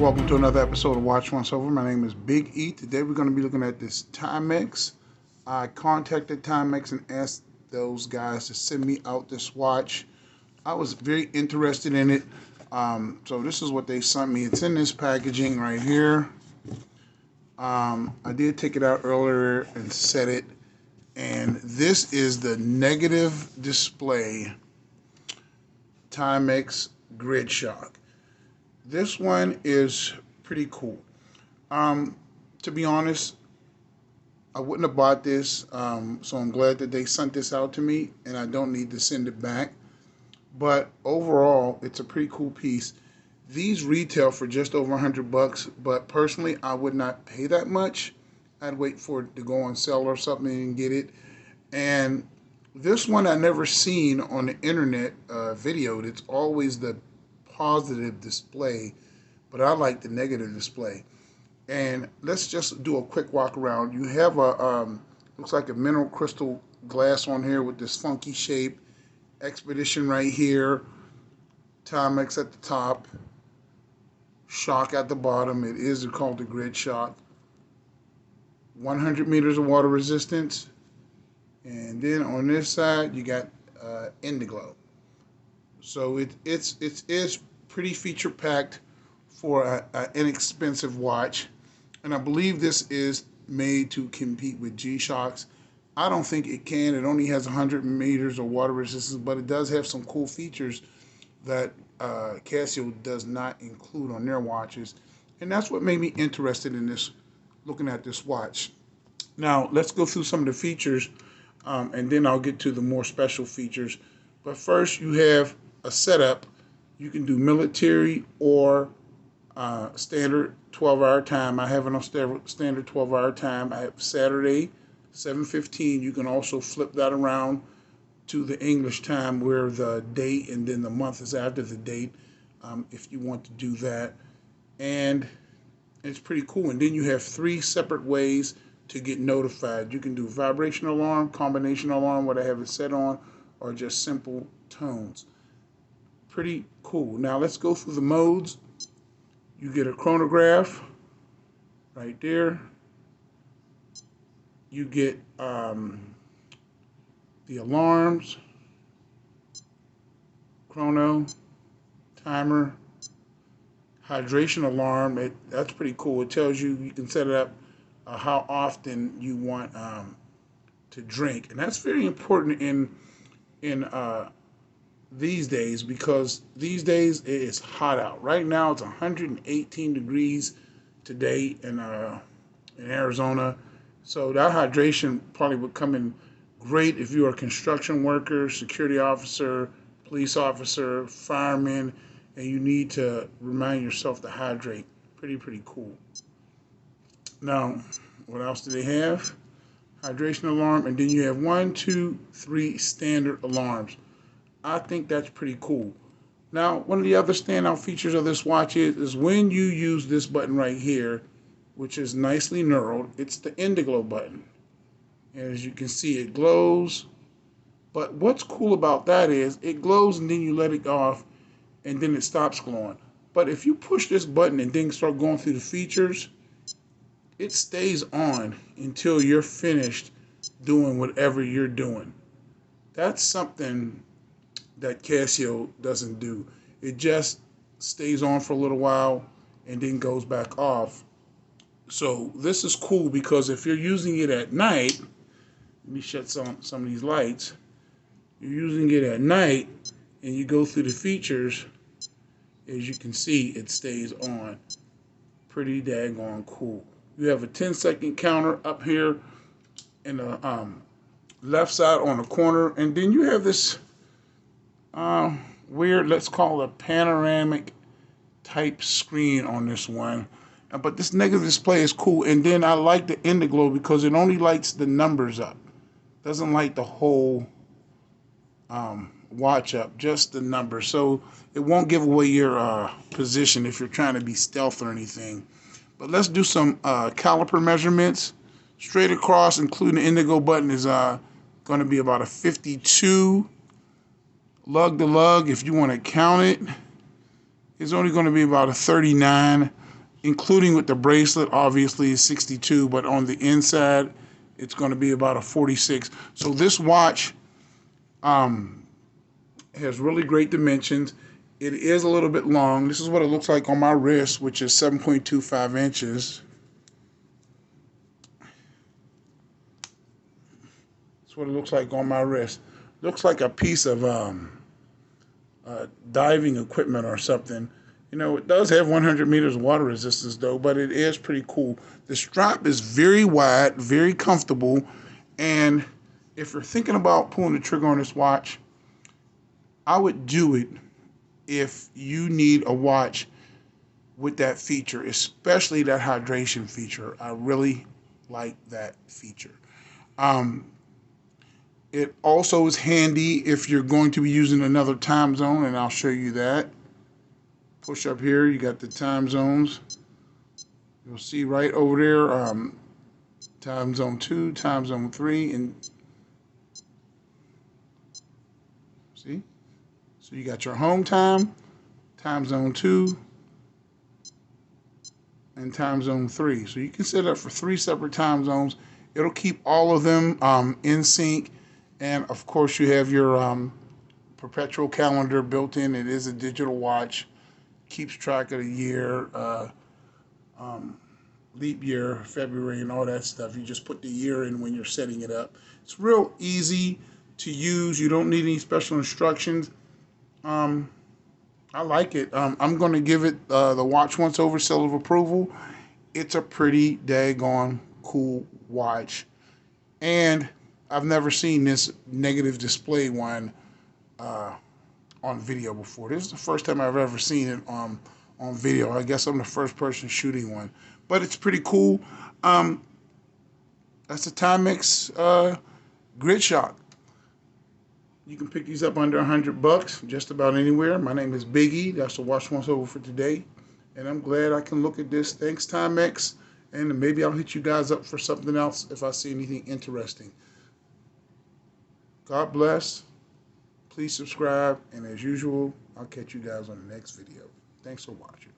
Welcome to another episode of Watch Once Over. My name is Big E. Today we're going to be looking at this Timex. I contacted Timex and asked those guys to send me out this watch. I was very interested in it. So this is what they sent me. It's in this packaging right here. I did take it out earlier and set it. And this is the negative display Timex Grid Shock. This one is pretty cool. To be honest, I wouldn't have bought this, so I'm glad that they sent this out to me, and I don't need to send it back. But overall, it's a pretty cool piece. These retail for just over $100, but personally, I would not pay that much. I'd wait for it to go on sale or something and get it. And this one I never seen on the internet videoed. It's always the positive display, but I like the negative display. And let's just do a quick walk around. You have a looks like a mineral crystal glass on here with this funky shape. Expedition right here. Timex at the top. Shock at the bottom. It is called the Grid Shock. 100 meters of water resistance. And then on this side you got Indiglo. So it's pretty feature packed for an inexpensive watch, and I believe this is made to compete with G-Shocks. I don't think it can. It only has 100 meters of water resistance, but it does have some cool features that Casio does not include on their watches, and that's what made me interested in this, looking at this watch. Now let's go through some of the features, and then I'll get to the more special features. But first, you have a setup. You can do military or standard 12-hour time. I have it on standard 12-hour time. I have Saturday 7:15. You can also flip that around to the English time where the date and then the month is after the date, if you want to do that. And it's pretty cool. And then you have 3 separate ways to get notified. You can do vibration alarm, combination alarm, what I have it set on, or just simple tones. Pretty cool. Now let's go through the modes. You get a chronograph right there. You get the alarms, chrono, timer, hydration alarm. That's pretty cool. It tells you, you can set it up how often you want to drink, and that's very important in these days, because these days it is hot out. Right now it's 118 degrees today in Arizona. So that hydration probably would come in great if you're a construction worker, security officer, police officer, fireman, and you need to remind yourself to hydrate. Pretty cool. Now, what else do they have? Hydration alarm, and then you have 1, 2, 3 standard alarms. I think that's pretty cool. Now, one of the other standout features of this watch is when you use this button right here, which is nicely knurled, it's the Indiglo button. As you can see, it glows. But what's cool about that is it glows and then you let it off and then it stops glowing. But if you push this button and then start going through the features, it stays on until you're finished doing whatever you're doing. That's something that Casio doesn't do. It just stays on for a little while and then goes back off. So this is cool because if you're using it at night, let me shut some of these lights. You're using it at night and you go through the features, as you can see, it stays on. Pretty daggone cool. You have a 10-second counter up here in the left side on the corner, and then you have this weird, let's call it a panoramic type screen on this one. But this negative display is cool, and then I like the Indiglo because it only lights the numbers up. Doesn't light the whole watch up, just the numbers. So it won't give away your position if you're trying to be stealth or anything. But let's do some caliper measurements. Straight across, including the Indiglo button, is going to be about a 52. Lug to lug, if you want to count it, is only going to be about a 39. including with the bracelet, obviously is 62, but on the inside, it's going to be about a 46. So this watch has really great dimensions. It is a little bit long. This is what it looks like on my wrist, which is 7.25 inches. That's what it looks like on my wrist. Looks like a piece of diving equipment or something. You know, it does have 100 meters water resistance though, but it is pretty cool. The strap is very wide, very comfortable, and if you're thinking about pulling the trigger on this watch, I would do it if you need a watch with that feature, especially that hydration feature. I really like that feature. It also is handy if you're going to be using another time zone, and I'll show you that. Push up here, you got the time zones. You'll see right over there, time zone 2, time zone 3, and see? So you got your home time, time zone 2, and time zone 3. So you can set up for 3 separate time zones. It'll keep all of them in sync. And of course you have your perpetual calendar built in. It is a digital watch. Keeps track of the year, leap year, February, and all that stuff. You just put the year in when you're setting it up. It's real easy to use. You don't need any special instructions. I like it. I'm going to give it the watch once over seal of approval. It's a pretty daggone cool watch. And I've never seen this negative display one on video before. This is the first time I've ever seen it on video. I guess I'm the first person shooting one. But it's pretty cool. That's a Timex Grid Shock. You can pick these up under $100 just about anywhere. My name is Biggie. That's the watch once over for today. And I'm glad I can look at this. Thanks, Timex. And maybe I'll hit you guys up for something else if I see anything interesting. God bless. Please subscribe. And as usual, I'll catch you guys on the next video. Thanks for watching.